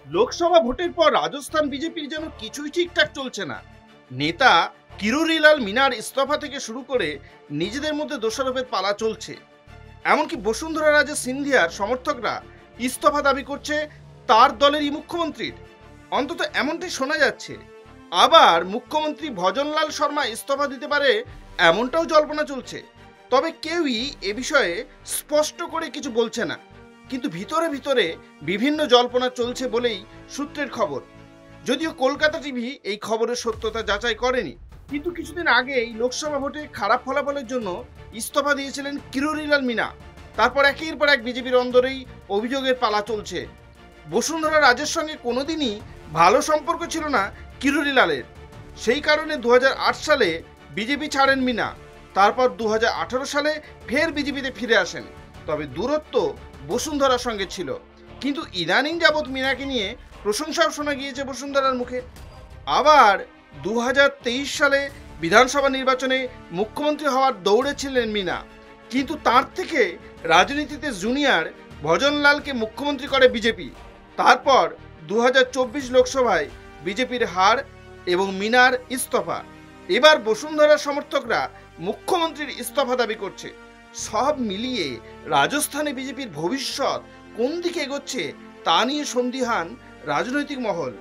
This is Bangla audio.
লোকসভা ভোটের পর রাজস্থান বিজেপির যেন কিছুই ঠিকঠাক চলছে না। নেতা কিরোরিলাল মিনার ইস্তফা থেকে শুরু করে নিজেদের মধ্যে দোষারোপের পালা চলছে। এমনকি বসুন্ধরা রাজে সিন্ধিয়ার সমর্থকরা ইস্তফা দাবি করছে তার দলেরই মুখ্যমন্ত্রীর, অন্তত এমনটাই শোনা যাচ্ছে। আবার মুখ্যমন্ত্রী ভজনলাল শর্মা ইস্তফা দিতে পারে এমনটাও জল্পনা চলছে। তবে কেউই এ বিষয়ে স্পষ্ট করে কিছু বলছে না, কিন্তু ভিতরে ভিতরে বিভিন্ন জল্পনা চলছে বলেই সূত্রের খবর। যদিও কলকাতা টিভি এই খবরের সত্যতা যাচাই করেনি, কিন্তু কিছুদিন আগেই লোকসভা ভোটে খারাপ ফলাফলের জন্য ইস্তফা দিয়েছিলেন কিরোরিলাল মিনা। তারপর একের পর এক বিজেপির অন্দরেই অভিযোগের পালা চলছে। বসুন্ধরা রাজের সঙ্গে কোনোদিনই ভালো সম্পর্ক ছিল না কিরোরিলালের। সেই কারণে 2008 সালে বিজেপি ছাড়েন মিনা। তারপর 2018 সালে ফের বিজেপিতে ফিরে আসেন। তবে দূরত্ব বসুন্ধরার সঙ্গে ছিল, কিন্তু ইদানিং যাবৎ মিনাকে নিয়ে প্রশংসাও শোনা গিয়েছে বসুন্ধরার মুখে। আবার 2023 সালে বিধানসভা নির্বাচনে মুখ্যমন্ত্রী হওয়ার দৌড়ে ছিলেন মিনা, কিন্তু তার থেকে রাজনীতিতে জুনিয়র ভজনলালকে মুখ্যমন্ত্রী করে বিজেপি। তারপর 2024 লোকসভায় বিজেপির হার এবং মিনার ইস্তফা। এবার বসুন্ধরার সমর্থকরা মুখ্যমন্ত্রীর ইস্তফা দাবি করছে। সব মিলিয়ে রাজস্থানে বিজেপির ভবিষ্যৎ কোন দিকে এগোচ্ছে তা নিয়ে সন্দিহান রাজনৈতিক মহল।